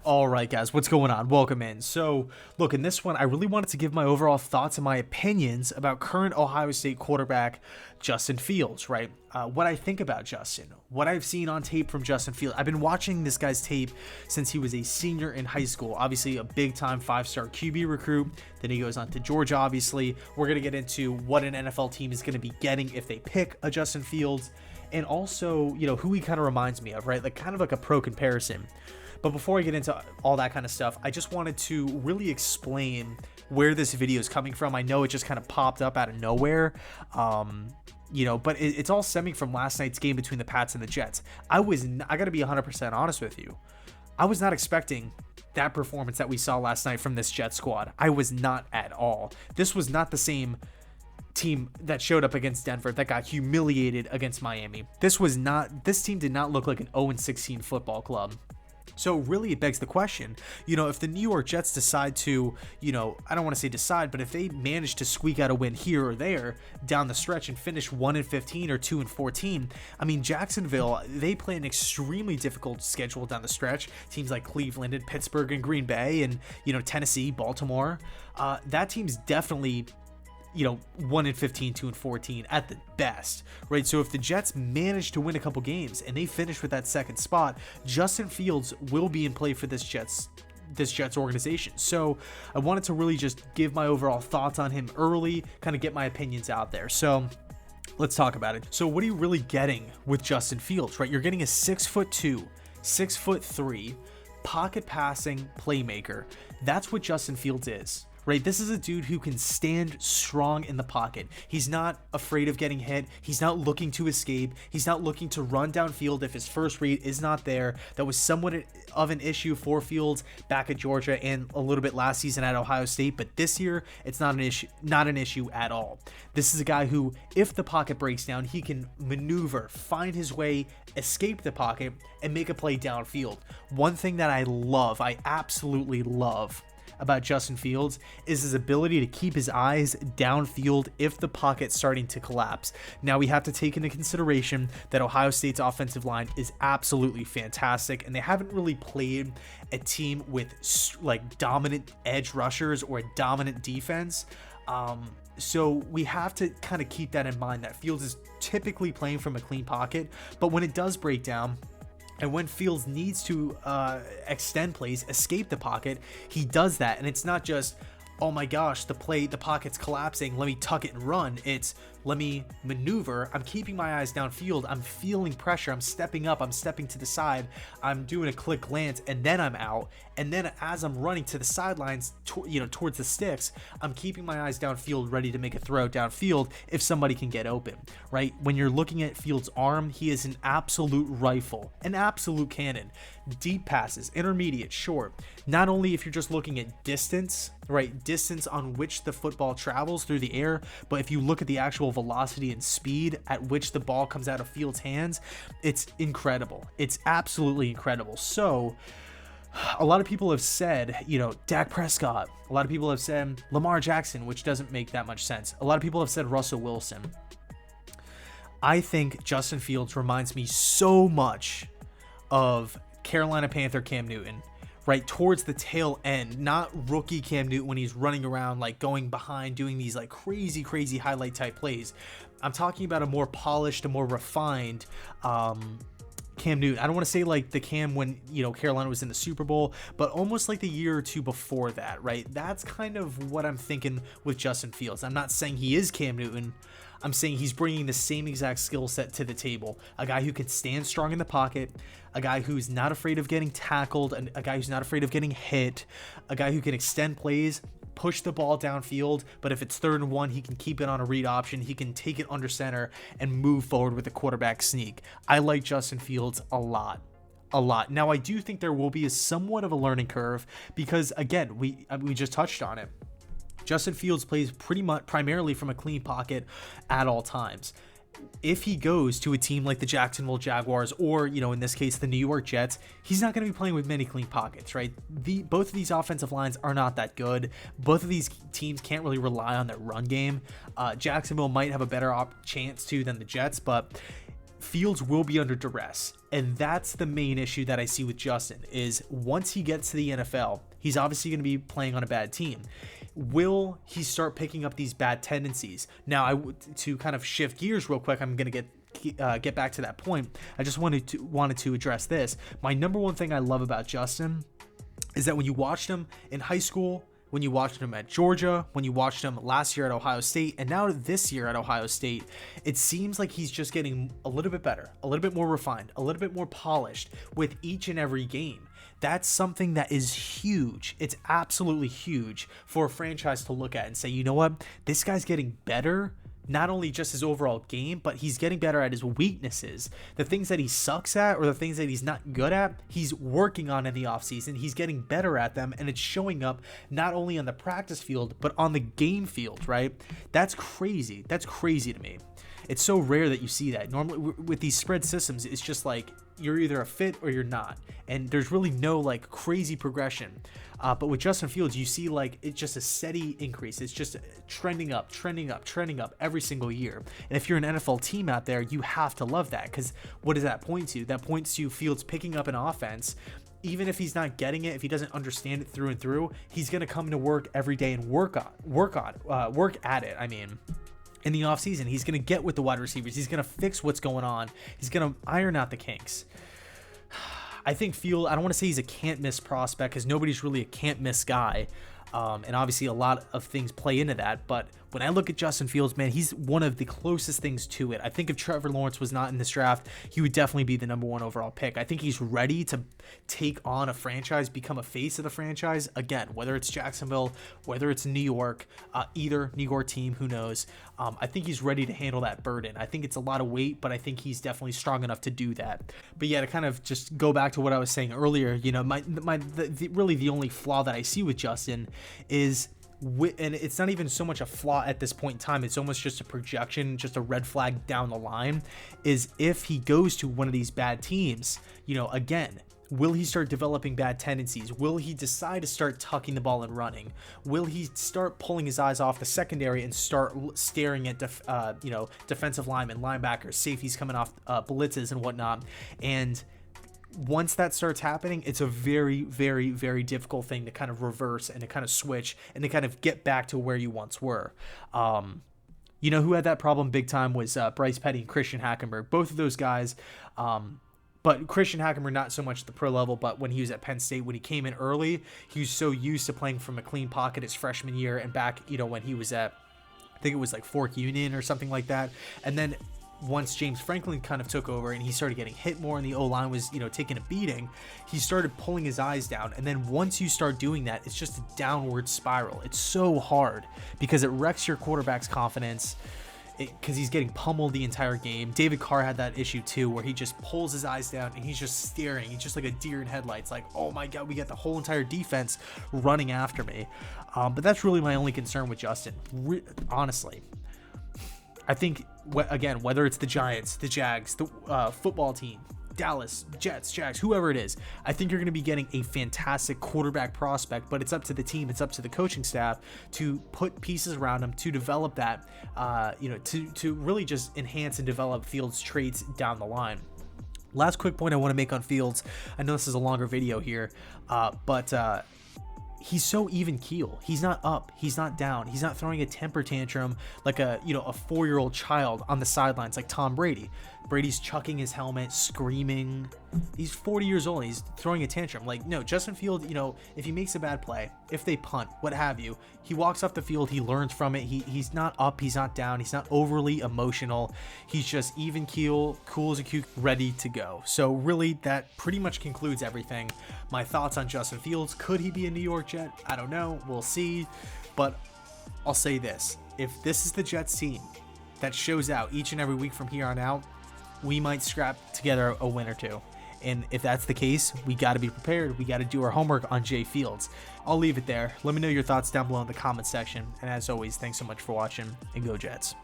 All right, guys, what's going on? Welcome in. So, look, in this one, I really wanted to give my overall thoughts and my opinions about current Ohio State quarterback Justin Fields, right? What I think about Justin, what I've seen on tape from Justin Fields. I've been watching this guy's tape since he was a senior in high school. Obviously, a big-time five-star QB recruit. Then he goes on to Georgia, obviously. We're going to get into what an NFL team is going to be getting if they pick a Justin Fields. And also, who he kind of reminds me of, right? Like, kind of like a pro comparison. But before I get into all that kind of stuff, I just wanted to really explain where this video is coming from. I know it just kind of popped up out of nowhere, but it's all stemming from last night's game between the Pats and the Jets. I got to be 100% honest with you. I was not expecting that performance that we saw last night from this Jets squad. I was not at all. This was not the same team that showed up against Denver that got humiliated against Miami. This team did not look like an 0-16 football club. So really it begs the question, if the New York Jets decide to, I don't want to say decide, but if they manage to squeak out a win here or there down the stretch and finish 1-15 or 2-14, I mean, Jacksonville, they play an extremely difficult schedule down the stretch. Teams like Cleveland and Pittsburgh and Green Bay and, Tennessee, Baltimore, that team's definitely 1-15, 2-14 at the best, right? So if the Jets manage to win a couple games and they finish with that second spot, Justin Fields will be in play for this Jets organization. So I wanted to really just give my overall thoughts on him early, kind of get my opinions out there. So let's talk about it. So what are you really getting with Justin Fields, right? You're getting a 6'2", 6'3", pocket passing playmaker. That's what Justin Fields is. Right, this is a dude who can stand strong in the pocket. He's not afraid of getting hit. He's not looking to escape. He's not looking to run downfield if his first read is not there. That was somewhat of an issue for Fields back at Georgia and a little bit last season at Ohio State, but this year it's not an issue at all. This is a guy who, if the pocket breaks down, he can maneuver, find his way, escape the pocket, and make a play downfield. One thing that I absolutely love about Justin Fields is his ability to keep his eyes downfield if the pocket's starting to collapse. Now we have to take into consideration that Ohio State's offensive line is absolutely fantastic, and they haven't really played a team with like dominant edge rushers or a dominant defense. So we have to kind of keep that in mind, that Fields is typically playing from a clean pocket, but when it does break down, and when Fields needs to extend plays, escape the pocket, he does that. And it's not just, oh my gosh, the pocket's collapsing, let me tuck it and run. It's, let me maneuver. I'm keeping my eyes downfield. I'm feeling pressure. I'm stepping up. I'm stepping to the side. I'm doing a quick glance, and then I'm out. And then as I'm running to the sidelines, towards the sticks, I'm keeping my eyes downfield, ready to make a throw downfield if somebody can get open, right? When you're looking at Fields' arm, he is an absolute rifle, an absolute cannon. Deep passes, intermediate, short. Not only if you're just looking at distance, right? Distance on which the football travels through the air, but if you look at the actual velocity and speed at which the ball comes out of Fields' hands, it's incredible. It's absolutely incredible. So a lot of people have said, Dak Prescott. A lot of people have said Lamar Jackson, which doesn't make that much sense. A lot of people have said Russell Wilson. I think Justin Fields reminds me so much of Carolina Panther Cam Newton, right towards the tail end, not rookie Cam Newton when he's running around, like going behind, doing these like crazy highlight type plays. I'm talking about a more polished, a more refined Cam Newton. I don't want to say like the Cam when, Carolina was in the Super Bowl, but almost like the year or two before that, right? That's kind of what I'm thinking with Justin Fields. I'm not saying he is Cam Newton. I'm saying he's bringing the same exact skill set to the table. A guy who can stand strong in the pocket, a guy who's not afraid of getting tackled, and a guy who's not afraid of getting hit, a guy who can extend plays, push the ball downfield, but if it's 3rd and 1, he can keep it on a read option. He can take it under center and move forward with a quarterback sneak. I like Justin Fields a lot. Now, I do think there will be somewhat of a learning curve because, again, we just touched on it. Justin Fields plays primarily from a clean pocket at all times. If he goes to a team like the Jacksonville Jaguars or, in this case, the New York Jets, he's not going to be playing with many clean pockets, right? Both of these offensive lines are not that good. Both of these teams can't really rely on their run game. Jacksonville might have a better chance to than the Jets, but Fields will be under duress. And that's the main issue that I see with Justin is once he gets to the NFL, he's obviously going to be playing on a bad team. Will he start picking up these bad tendencies? Now, to kind of shift gears real quick, I'm going to get back to that point. I just wanted to address this. My number one thing I love about Justin is that when you watched him in high school, when you watched him at Georgia, when you watched him last year at Ohio State, and now this year at Ohio State, it seems like he's just getting a little bit better, a little bit more refined, a little bit more polished with each and every game. That's something that is huge. It's absolutely huge for a franchise to look at and say, you know what, this guy's getting better. Not only just his overall game, but he's getting better at his weaknesses. The things that he sucks at or the things that he's not good at, he's working on in the offseason. He's getting better at them, and it's showing up not only on the practice field, but on the game field, right? That's crazy. That's crazy to me. It's so rare that you see that. Normally, with these spread systems, it's just like you're either a fit or you're not. And there's really no like crazy progression. But with Justin Fields, you see like it's just a steady increase. It's just trending up every single year. And if you're an NFL team out there, you have to love that, because what does that point to? That points to Fields picking up an offense. Even if he's not getting it, if he doesn't understand it through and through, he's going to come to work every day and work at it. I mean, in the offseason, he's going to get with the wide receivers. He's going to fix what's going on. He's going to iron out the kinks. I think I don't want to say he's a can't miss prospect, because nobody's really a can't miss guy. And obviously a lot of things play into that. But when I look at Justin Fields, man, he's one of the closest things to it. I think if Trevor Lawrence was not in this draft, he would definitely be the number one overall pick. I think he's ready to take on a franchise, become a face of the franchise. Again, whether it's Jacksonville, whether it's New York, either New York team, who knows? I think he's ready to handle that burden. I think it's a lot of weight, but I think he's definitely strong enough to do that. But yeah, to kind of just go back to what I was saying earlier, you know, really the only flaw that I see with Justin is, and it's not even so much a flaw at this point in time, it's almost just a projection, just a red flag down the line, is if he goes to one of these bad teams, you know, again, will he start developing bad tendencies? Will he decide to start tucking the ball and running? Will he start pulling his eyes off the secondary and start staring at defensive linemen, linebackers, safeties coming off blitzes and whatnot? And once that starts happening, it's a very, very, very difficult thing to kind of reverse and to kind of switch and to kind of get back to where you once were. You know who had that problem big time was Bryce Petty and Christian Hackenberg. Both of those guys, but Christian Hackenberg not so much at the pro level, but when he was at Penn State, when he came in early, he was so used to playing from a clean pocket his freshman year and back, you know, when he was at, I think it was like Fork Union or something like that. And then once James Franklin kind of took over and he started getting hit more and the O-line was, you know, taking a beating, he started pulling his eyes down. And then once you start doing that, it's just a downward spiral. It's so hard because it wrecks your quarterback's confidence because he's getting pummeled the entire game. David Carr had that issue too, where he just pulls his eyes down and he's just staring. He's just like a deer in headlights, like, oh my God, we got the whole entire defense running after me. But that's really my only concern with Justin, honestly. I think, again, whether it's the Giants, the Jags, the football team, Dallas, Jets, Jags, whoever it is, I think you're going to be getting a fantastic quarterback prospect, but it's up to the team, it's up to the coaching staff to put pieces around him to develop that, to really just enhance and develop Fields' traits down the line. Last quick point I want to make on Fields. I know this is a longer video here, but he's so even keel. He's not up. He's not down. He's not throwing a temper tantrum like a 4-year-old child on the sidelines like Tom Brady. Brady's chucking his helmet, screaming. He's 40 years old. He's throwing a tantrum. Like, no, Justin Field, if he makes a bad play, if they punt, what have you, he walks off the field. He learns from it. He's not up. He's not down. He's not overly emotional. He's just even keel, cool as a cucumber, ready to go. So really, that pretty much concludes everything. My thoughts on Justin Fields. Could he be a New York Jet? I don't know. We'll see. But I'll say this. If this is the Jets team that shows out each and every week from here on out, we might scrap together a win or two. And if that's the case, we got to be prepared. We got to do our homework on Jay Fields. I'll leave it there. Let me know your thoughts down below in the comment section. And as always, thanks so much for watching, and go Jets.